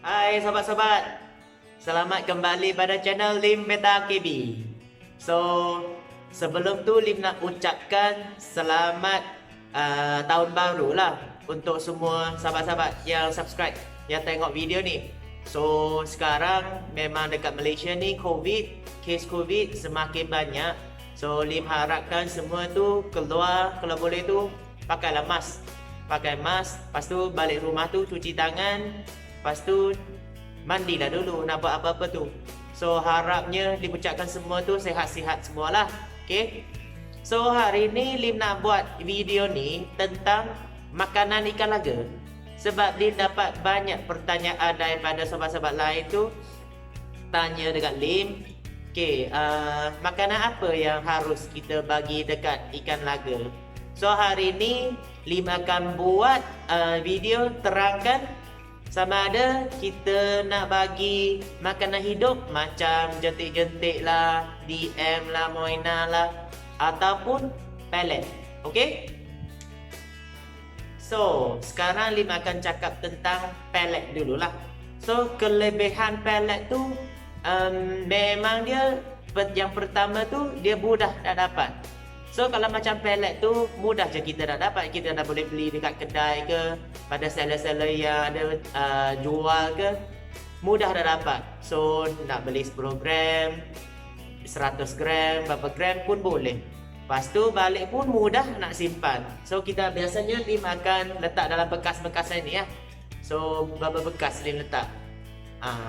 Hai sobat-sobat, selamat kembali pada channel Lim Beta KB. So, sebelum tu Lim nak ucapkan selamat tahun baru lah untuk semua sahabat-sahabat yang subscribe, yang tengok video ni. So, sekarang memang dekat Malaysia ni kes COVID semakin banyak. So, Lim harapkan semua tu keluar, kalau boleh tu pakailah mask. Pakai mask, lepas tu balik rumah tu cuci tangan, lepas tu mandilah dulu nak buat apa-apa tu. So harapnya diucapkan semua tu sihat-sihat semualah. Okay. So hari ni Lim nak buat video ni tentang makanan ikan laga. Sebab Lim dapat banyak pertanyaan daripada sahabat-sahabat lain tu tanya dekat Lim, okay, makanan apa yang harus kita bagi dekat ikan laga. So hari ni Lim akan buat video terangkan sama ada kita nak bagi makanan hidup macam jentik-jentik lah, DM lah, Moina lah, ataupun pellet. Okay? So, sekarang Lim akan cakap tentang pellet dululah. So, kelebihan pellet tu memang dia, yang pertama tu dia mudah nak dapat. So kalau macam pellet tu mudah je kita nak dapat. Kita dah boleh beli dekat kedai ke, pada seller-seller yang ada jual ke, mudah dah dapat. So nak beli 10 gram, 100 gram, berapa gram pun boleh. Lepas tu balik pun mudah nak simpan. So kita biasanya Lim akan letak dalam bekas-bekas ni ya. So berapa bekas Lim letak?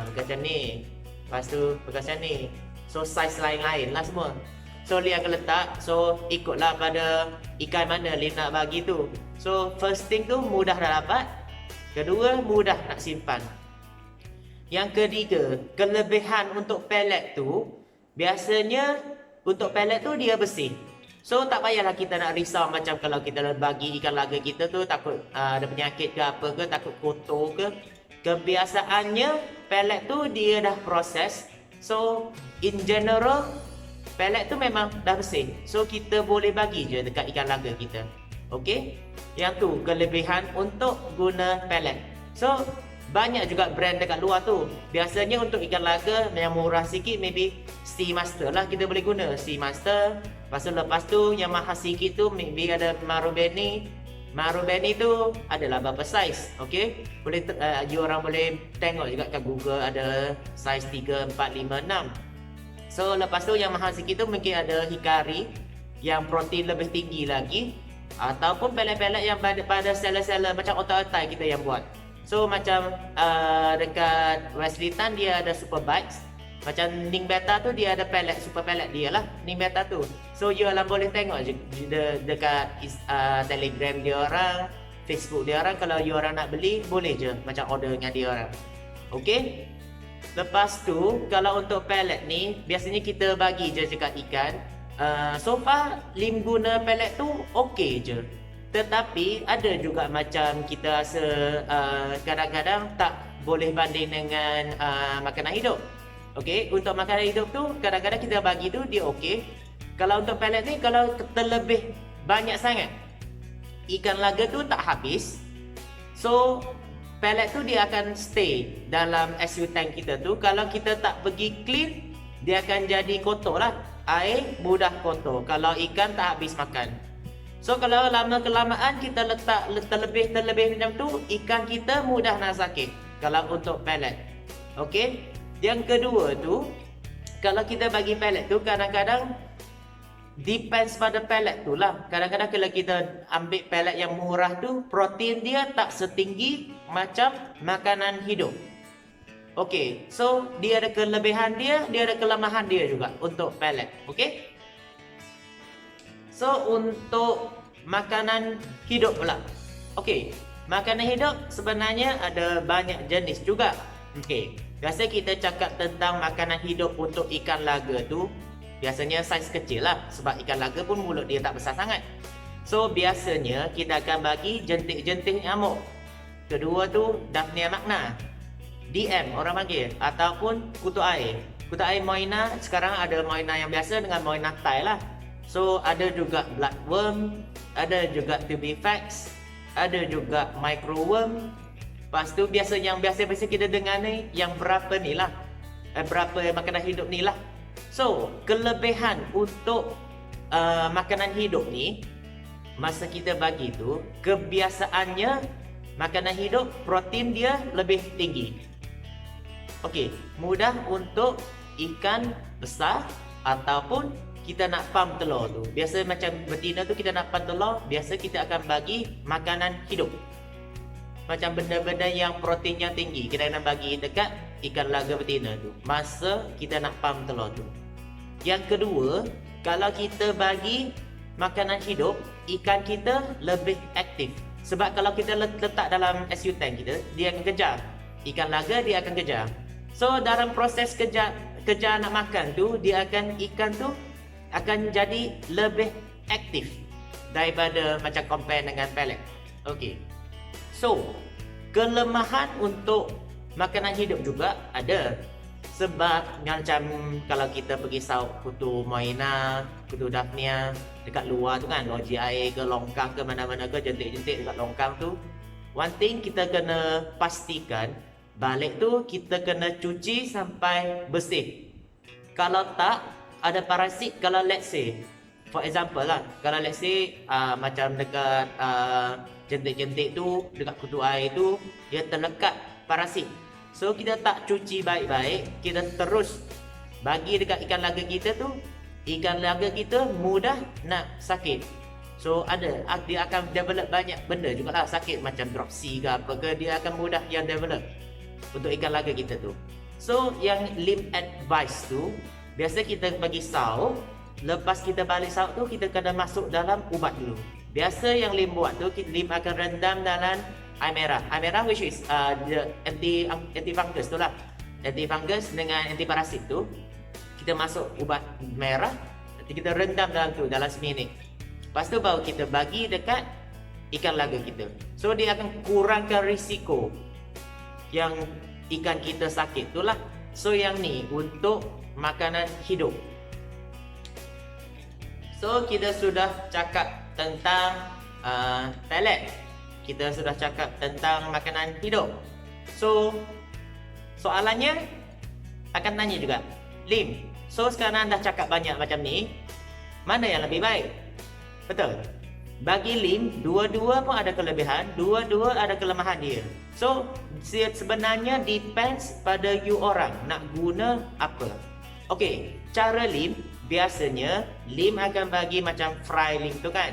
Bekas macam ni. Lepas tu bekas macam ni. So size lain-lain lah semua. So Lim akan letak, so ikutlah pada ikan mana Lim nak bagi tu. So first thing tu mudah dah dapat. Kedua, mudah nak simpan. Yang ketiga, kelebihan untuk pellet tu, biasanya untuk pellet tu dia bersih. So tak payahlah kita nak risau macam kalau kita bagi ikan laga kita tu takut ada penyakit ke apa ke, takut kotor ke. Kebiasaannya pellet tu dia dah proses. So in general pellet tu memang dah bersih. So kita boleh bagi je dekat ikan laga kita. Okey? Yang tu kelebihan untuk guna pellet. So banyak juga brand dekat luar tu. Biasanya untuk ikan laga yang murah sikit maybe Seamaster lah kita boleh guna. Seamaster. Lepas tu yang mahal sikit tu maybe ada Marubeni. Marubeni tu adalah berapa size. Okey? Boleh you orang boleh tengok juga kat Google ada size 3, 4, 5, 6. So lepas tu yang mahal sikit tu mungkin ada Hikari yang protein lebih tinggi lagi, ataupun pellet-pellet yang pada seller-seller macam otak-otak kita yang buat. So macam dekat Wesley Tan dia ada Super Bites. Macam Ning Beta tu dia ada pellet, super pellet dia lah Ning Beta tu. So you orang boleh tengok je dekat Telegram dia orang, Facebook dia orang. Kalau you orang nak beli boleh je macam order dengan dia orang. Okay. Lepas tu kalau untuk pellet ni biasanya kita bagi je dekat ikan. So far Lim guna pellet tu okey je. Tetapi ada juga macam kita rasa kadang-kadang tak boleh banding dengan makanan hidup. Okey, untuk makanan hidup tu kadang-kadang kita bagi tu dia okey. Kalau untuk pellet ni kalau terlebih banyak sangat ikan laga tu tak habis. So pellet tu dia akan stay dalam SU tank kita tu. Kalau kita tak pergi clean, dia akan jadi kotor lah. Air mudah kotor kalau ikan tak habis makan. So kalau lama-kelamaan kita letak terlebih macam tu, ikan kita mudah nak sakit. Kalau untuk pellet. Okay. Yang kedua tu, kalau kita bagi pellet tu kadang-kadang depends pada pellet tu lah. Kadang-kadang kalau kita ambil pellet yang murah tu, protein dia tak setinggi macam makanan hidup. Okey, so dia ada kelebihan dia ada kelemahan dia juga untuk pellet. Okey. So untuk makanan hidup pula. Okey, makanan hidup sebenarnya ada banyak jenis juga. Okey, biasa kita cakap tentang makanan hidup untuk ikan laga tu biasanya saiz kecil lah. Sebab ikan laga pun mulut dia tak besar sangat. So biasanya kita akan bagi jentik-jentik nyamuk. Kedua tu Daphnia magna, DM orang panggil, ataupun kutu air. Kutu air Moina, sekarang ada Moina yang biasa dengan Moina Thai lah. So ada juga bloodworm, ada juga tubifax, ada juga microworm, Lepas tu yang biasa kita dengar ni yang berapa ni lah, berapa makanan hidup ni lah. So kelebihan untuk makanan hidup ni, masa kita bagi tu, kebiasaannya makanan hidup protein dia lebih tinggi. Okey, mudah untuk ikan besar ataupun kita nak farm telur tu. Biasa macam betina tu kita nak farm telur, biasa kita akan bagi makanan hidup. Macam benda-benda yang proteinnya tinggi, kita nak bagi dekat ikan laga betina tu masa kita nak farm telur tu. Yang kedua, kalau kita bagi makanan hidup, ikan kita lebih aktif. Sebab kalau kita letak dalam SU tank kita, dia akan kejar. Ikan laga dia akan kejar. So dalam proses kejar nak makan tu, ikan tu akan jadi lebih aktif daripada macam compare dengan pellet. Okey. So, kelemahan untuk makanan hidup juga ada. Sebab macam kalau kita pergi sauk kutu Moina, kutu Daphnia dekat luar tu kan, loji air ke longkang ke mana-mana ke, jentik-jentik dekat longkang tu, one thing kita kena pastikan balik tu kita kena cuci sampai bersih. Kalau tak, ada parasit. Kalau let's say, for example lah, kalau let's say macam dekat jentik-jentik tu, dekat kutu air tu, dia terlekat parasit. So kita tak cuci baik-baik, kita terus bagi dekat ikan laga kita tu, ikan laga kita mudah nak sakit. So dia akan develop banyak benda jugalah sakit, macam dropsy ke apa ke, dia akan mudah yang develop untuk ikan laga kita tu. So yang Lim advice tu, biasa kita bagi sauk, lepas kita balik sauk tu kita kena masuk dalam ubat dulu. Biasa yang Lim buat tu, Lim akan rendam dalam air merah. Air merah which is the anti-fungus tu lah. Anti-fungus dengan anti-parasit tu, kita masuk ubat merah, nanti kita rendam dalam tu dalam seminit. Lepas tu baru kita bagi dekat ikan laga kita. So dia akan kurangkan risiko yang ikan kita sakit tu lah. So yang ni untuk makanan hidup. So kita sudah cakap tentang pellet, kita sudah cakap tentang makanan hidup. So soalannya akan tanya juga, Lim, so sekarang dah cakap banyak macam ni, mana yang lebih baik? Betul? Bagi Lim, dua-dua pun ada kelebihan, dua-dua ada kelemahan dia. So sebenarnya depends pada you orang nak guna apa. Okey, cara Lim, biasanya Lim akan bagi macam fry Lim tu kan.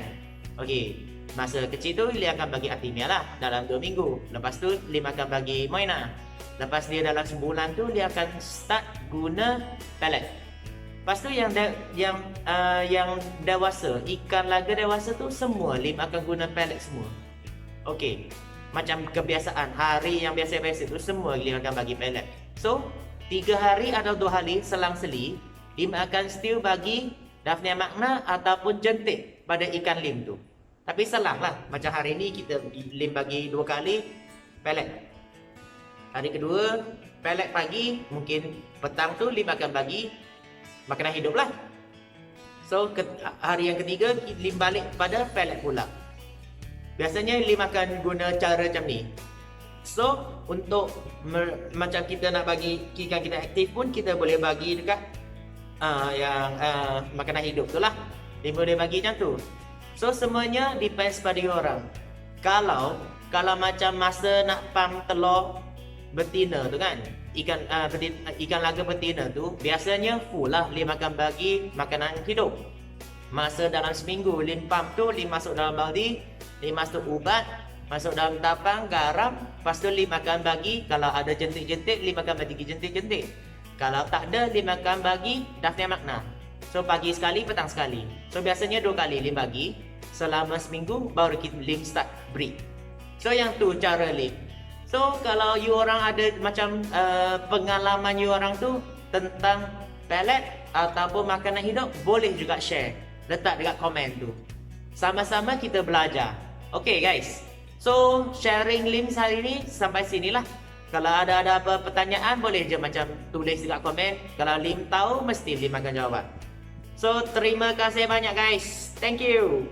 Okey, masa kecil tu Lim akan bagi Artemia lah dalam 2 minggu. Lepas tu Lim akan bagi Moina. Lepas dia dalam sebulan tu dia akan start guna pellet. Lepas tu yang dewasa, ikan laga dewasa tu semua Lim akan guna pellet semua. Okey, macam kebiasaan hari yang biasa-biasa tu semua Lim akan bagi pellet. So 3 hari atau 2 hari selang-seli, Lim akan still bagi Daphnia magna ataupun jentik pada ikan Lim tu. Tapi selang lah, macam hari ni Lim bagi 2 kali pellet. Hari kedua pellet pagi, mungkin petang tu Lim akan bagi makanan hidup lah. So hari yang ketiga Lim balik pada pellet pula. Biasanya Lim akan guna cara macam ni. So untuk macam kita nak bagi ikan kita aktif pun, kita boleh bagi dekat makanan hidup tu lah. Lim boleh bagi macam tu. So semuanya depends pada orang. Kalau macam masa nak farm telur betina tu kan, ikan laga betina tu biasanya full lah Lim akan bagi makanan hidup. Masa dalam seminggu Lim farm tu, Lim masuk dalam baldi, Lim masuk ubat, masuk dalam tapang, garam. Lepas tu Lim akan bagi, kalau ada jentik-jentik Lim akan bagi jentik-jentik. Kalau tak ada, Lim akan bagi Daphnia magna. So pagi sekali, petang sekali. So biasanya 2 kali Lim bagi selama seminggu, baru Lim start breed. So yang tu cara Lim. So kalau you orang ada macam pengalaman you orang tu tentang pellet ataupun makanan hidup, boleh juga share, letak dekat komen tu. Sama-sama kita belajar. Okay guys, so sharing Lim hari ni sampai sinilah. Kalau ada apa pertanyaan, boleh je macam tulis dekat komen. Kalau Lim tahu, mesti Lim akan jawab. So terima kasih banyak guys. Thank you.